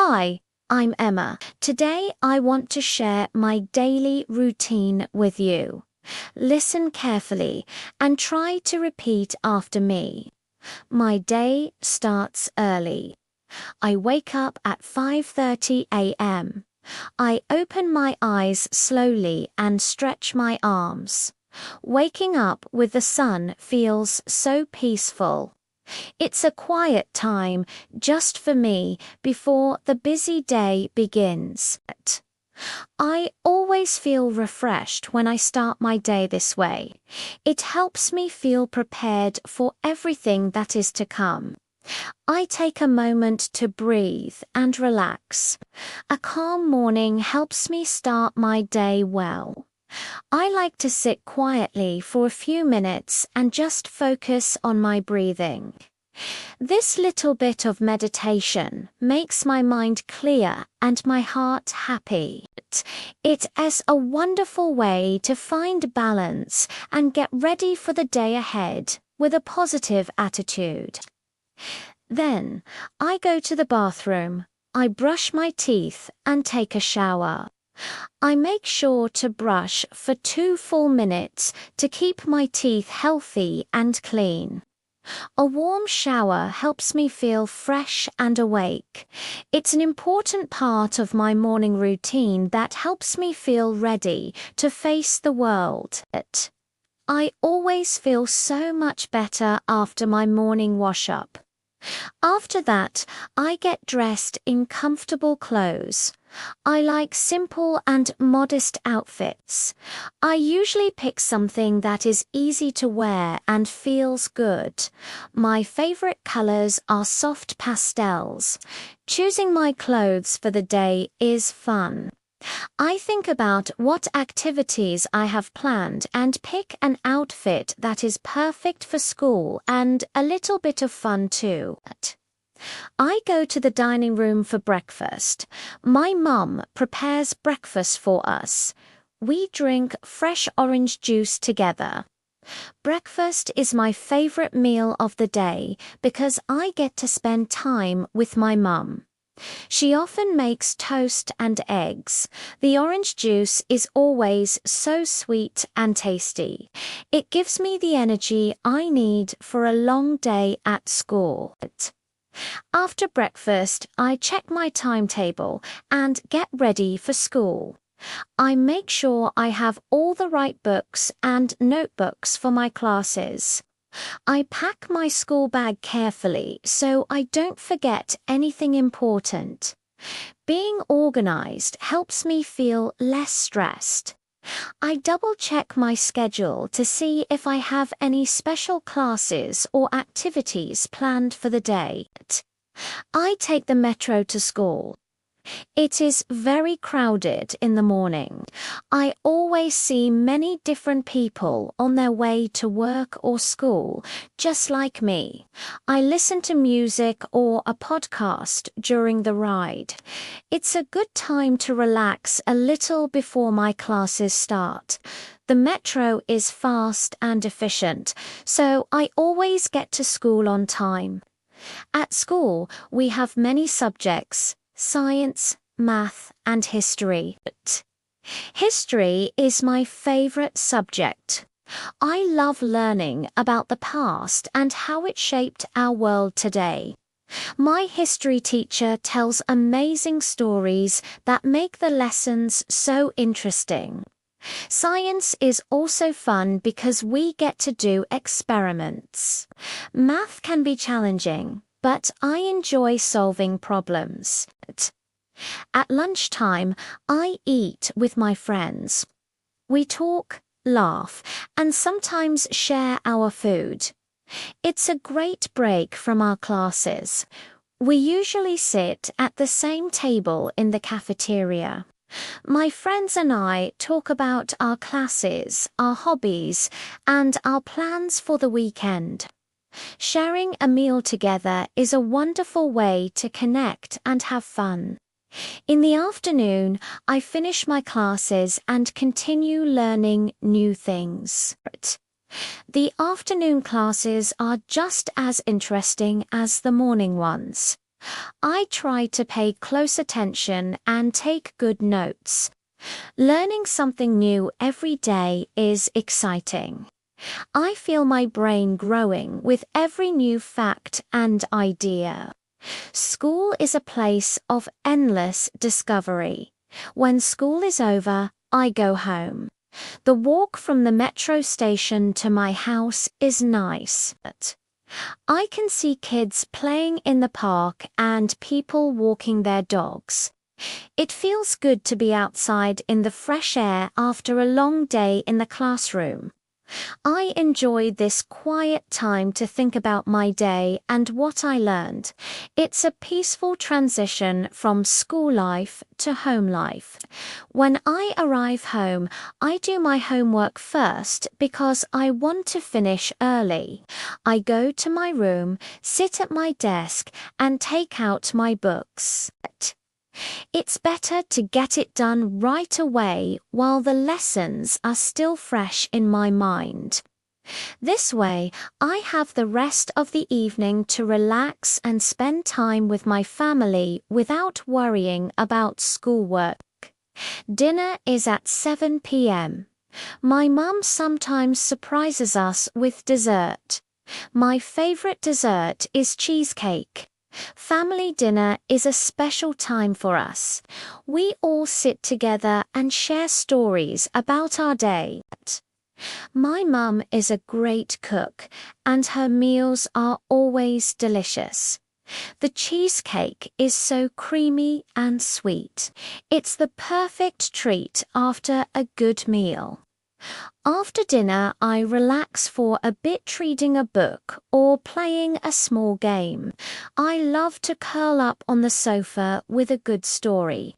Hi, I'm Emma. Today I want to share my daily routine with you. Listen carefully and try to repeat after me. My day starts early. I wake up at 5:30 a.m. I open my eyes slowly and stretch my arms. Waking up with the sun feels so peaceful. It's a quiet time just for me before the busy day begins. I always feel refreshed when I start my day this way. It helps me feel prepared for everything that is to come. I take a moment to breathe and relax. A calm morning helps me start my day well. I like to sit quietly for a few minutes and just focus on my breathing. This little bit of meditation makes my mind clear and my heart happy. It is a wonderful way to find balance and get ready for the day ahead with a positive attitude. Then, I go to the bathroom, I brush my teeth and take a shower. I make sure to brush for 2 full minutes to keep my teeth healthy and clean. A warm shower helps me feel fresh and awake. It's an important part of my morning routine that helps me feel ready to face the world. I always feel so much better after my morning wash-up. After that, I get dressed in comfortable clothes. I like simple and modest outfits. I usually pick something that is easy to wear and feels good. My favorite colors are soft pastels. Choosing my clothes for the day is fun. I think about what activities I have planned and pick an outfit that is perfect for school and a little bit of fun too. I go to the dining room for breakfast. My mum prepares breakfast for us. We drink fresh orange juice together. Breakfast is my favorite meal of the day because I get to spend time with my mum. She often makes toast and eggs. The orange juice is always so sweet and tasty. It gives me the energy I need for a long day at school. After breakfast, I check my timetable and get ready for school. I make sure I have all the right books and notebooks for my classes. I pack my school bag carefully so I don't forget anything important. Being organized helps me feel less stressed. I double-check my schedule to see if I have any special classes or activities planned for the day. I take the metro to school. It is very crowded in the morning. I always see many different people on their way to work or school, just like me. I listen to music or a podcast during the ride. It's a good time to relax a little before my classes start. The metro is fast and efficient, so I always get to school on time. At school, we have many subjects: science, math, and history. History is my favorite subject. I love learning about the past and how it shaped our world today. My history teacher tells amazing stories that make the lessons so interesting. Science is also fun because we get to do experiments. Math can be challenging, but I enjoy solving problems. At lunchtime, I eat with my friends. We talk, laugh, and sometimes share our food. It's a great break from our classes. We usually sit at the same table in the cafeteria. My friends and I talk about our classes, our hobbies, and our plans for the weekend. Sharing a meal together is a wonderful way to connect and have fun. In the afternoon, I finish my classes and continue learning new things. The afternoon classes are just as interesting as the morning ones. I try to pay close attention and take good notes. Learning something new every day is exciting. I feel my brain growing with every new fact and idea. School is a place of endless discovery. When school is over, I go home. The walk from the metro station to my house is nice. I can see kids playing in the park and people walking their dogs. It feels good to be outside in the fresh air after a long day in the classroom. I enjoy this quiet time to think about my day and what I learned. It's a peaceful transition from school life to home life. When I arrive home, I do my homework first because I want to finish early. I go to my room, sit at my desk, and take out my books. It's better to get it done right away while the lessons are still fresh in my mind. This way, I have the rest of the evening to relax and spend time with my family without worrying about schoolwork. Dinner is at 7 p.m. My mum sometimes surprises us with dessert. My favorite dessert is cheesecake. Family dinner is a special time for us. We all sit together and share stories about our day. My mum is a great cook, and her meals are always delicious. The cheesecake is so creamy and sweet. It's the perfect treat after a good meal. After dinner, I relax for a bit reading a book or playing a small game. I love to curl up on the sofa with a good story.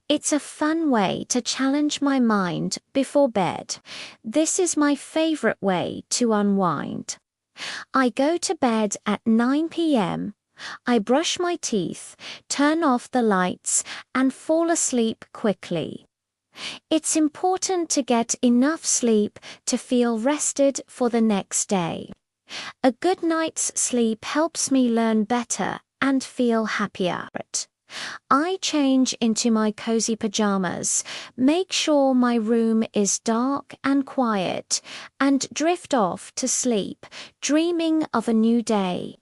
It's a fun way to challenge my mind before bed. This is my favorite way to unwind. I go to bed at 9 p.m. I brush my teeth, turn off the lights, and fall asleep quickly. It's important to get enough sleep to feel rested for the next day. A good night's sleep helps me learn better and feel happier. I change into my cozy pajamas, make sure my room is dark and quiet, and drift off to sleep, dreaming of a new day.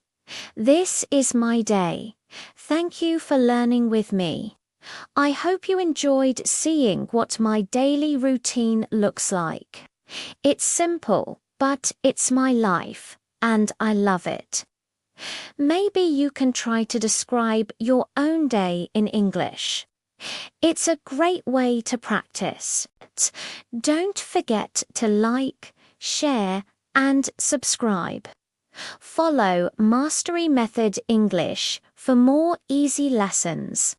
This is my day. Thank you for learning with me. I hope you enjoyed seeing what my daily routine looks like. It's simple, but it's my life, and I love it. Maybe you can try to describe your own day in English. It's a great way to practice. Don't forget to like, share, and subscribe. Follow Mastery Method English for more easy lessons.